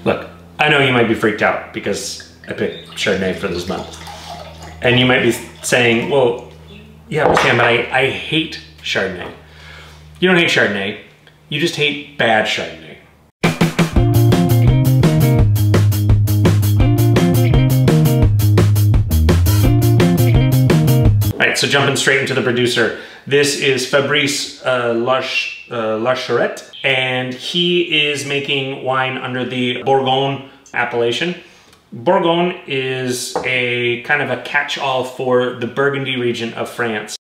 Look, I know you might be freaked out because I picked Chardonnay for this month. And you might be saying, well, yeah, Sam, but I hate Chardonnay. You don't hate Chardonnay, you just hate bad Chardonnay. So jumping straight into the producer, this is Fabrice Larochette, and he is making wine under the Bourgogne appellation. Bourgogne is a kind of a catch-all for the Burgundy region of France.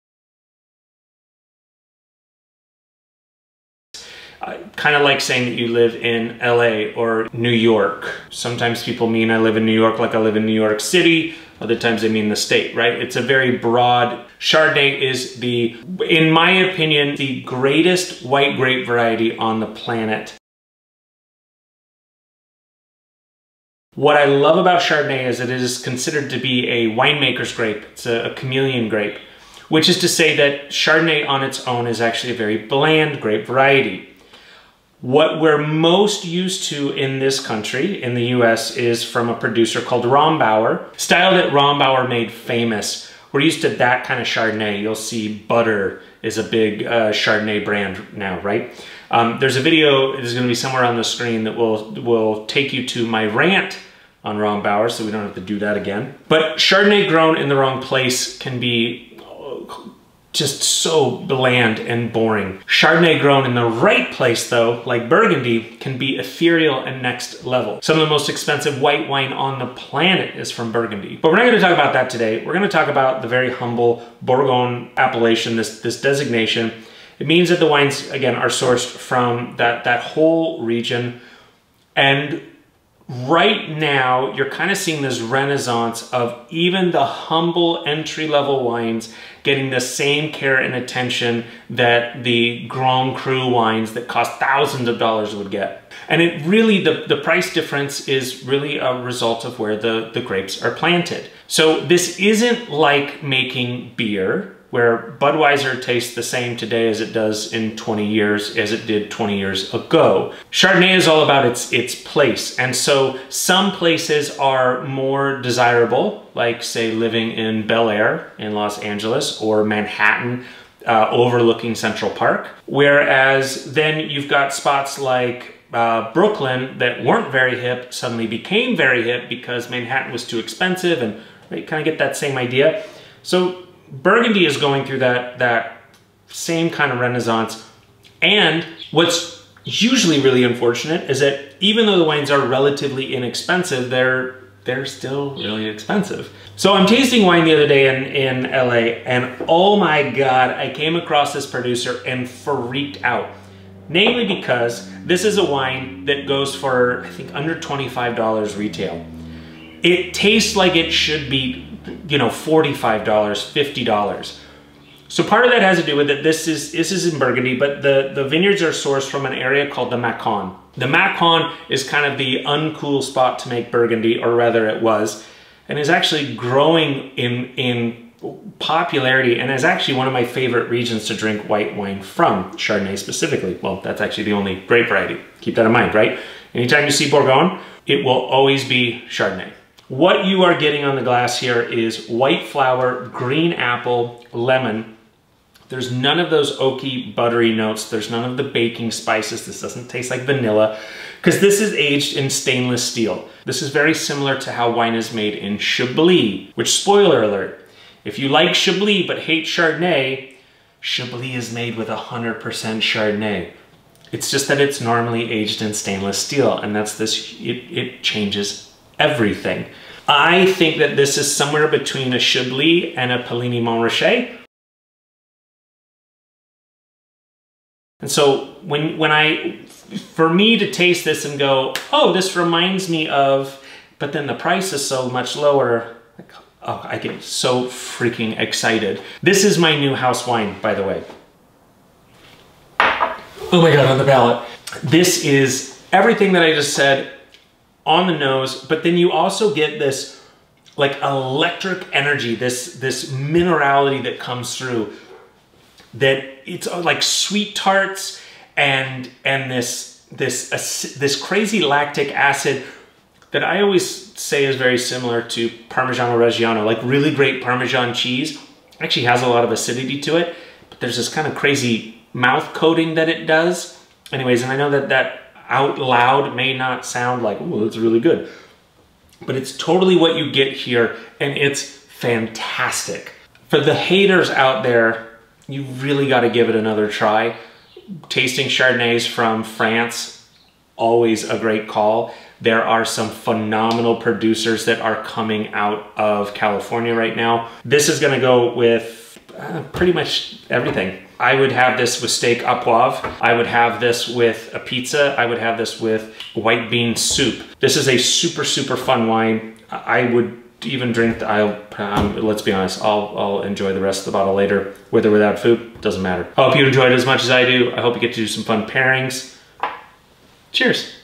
Kind of like saying that you live in LA or New York. Sometimes people mean I live in New York like I live in New York City. Other times they mean the state, right? It's a very broad. Chardonnay is in my opinion, the greatest white grape variety on the planet. What I love about Chardonnay is that it is considered to be a winemaker's grape. It's a chameleon grape, which is to say that Chardonnay on its own is actually a very bland grape variety. What we're most used to in this country, in the US, is from a producer called Rombauer, style that Rombauer made famous. We're used to that kind of Chardonnay. You'll see Butter is a big Chardonnay brand now, right? There's a video, there's gonna be somewhere on the screen that will take you to my rant on Rombauer, so we don't have to do that again. But Chardonnay grown in the wrong place can be just so bland and boring. Chardonnay grown in the right place though, like Burgundy, can be ethereal and next level. Some of the most expensive white wine on the planet is from Burgundy. But we're not gonna talk about that today. We're gonna talk about the very humble Bourgogne appellation, this designation. It means that the wines, again, are sourced from that whole region. And right now, you're kind of seeing this renaissance of even the humble entry-level wines getting the same care and attention that the Grand Cru wines that cost thousands of dollars would get. And it really, the price difference is really a result of where the grapes are planted. So this isn't like making beer, where Budweiser tastes the same today as it does in 20 years as it did 20 years ago. Chardonnay is all about its place. And so some places are more desirable, like say living in Bel Air in Los Angeles or Manhattan overlooking Central Park. Whereas then you've got spots like Brooklyn that weren't very hip suddenly became very hip because Manhattan was too expensive, and you kind of get that same idea. So Burgundy is going through that same kind of renaissance. And what's usually really unfortunate is that even though the wines are relatively inexpensive, they're still really expensive. So I'm tasting wine the other day in LA, and oh my God, I came across this producer and freaked out. Namely because this is a wine that goes for, I think, under $25 retail. It tastes like it should be, you know, $45, $50. So part of that has to do with that this is in Burgundy, but the vineyards are sourced from an area called the Macon. The Macon is kind of the uncool spot to make Burgundy, or rather it was, and is actually growing in popularity, and is actually one of my favorite regions to drink white wine from, Chardonnay specifically. Well, that's actually the only grape variety. Keep that in mind, right? Anytime you see Bourgogne, it will always be Chardonnay. What you are getting on the glass here is white flower, green apple, lemon. There's none of those oaky, buttery notes. There's none of the baking spices. This doesn't taste like vanilla, because this is aged in stainless steel. This is very similar to how wine is made in Chablis, which, spoiler alert, if you like Chablis but hate Chardonnay, Chablis is made with 100% Chardonnay. It's just that it's normally aged in stainless steel, and that's this, it changes everything. I think that this is somewhere between a Chablis and a Puligny Montrachet. And so for me to taste this and go, oh, this reminds me of, but then the price is so much lower, like, oh, I get so freaking excited. This is my new house wine, by the way. Oh my God, on the palate. This is everything that I just said on the nose, but then you also get this like electric energy, this minerality that comes through, that it's like sweet tarts and this this crazy lactic acid that I always say is very similar to Parmigiano Reggiano, like really great Parmesan cheese. Actually has a lot of acidity to it, but there's this kind of crazy mouth coating that it does. Anyways, and I know that out loud may not sound like, ooh, it's really good, but it's totally what you get here, and it's fantastic. For the haters out there, you really got to give it another try. Tasting Chardonnays from France, always a great call. There are some phenomenal producers that are coming out of California right now. This is gonna go with pretty much everything. I would have this with steak au poivre. I would have this with a pizza. I would have this with white bean soup. This is a super, super fun wine. I would even drink, let's be honest, I'll enjoy the rest of the bottle later, with or without food, doesn't matter. I hope you enjoyed it as much as I do. I hope you get to do some fun pairings. Cheers.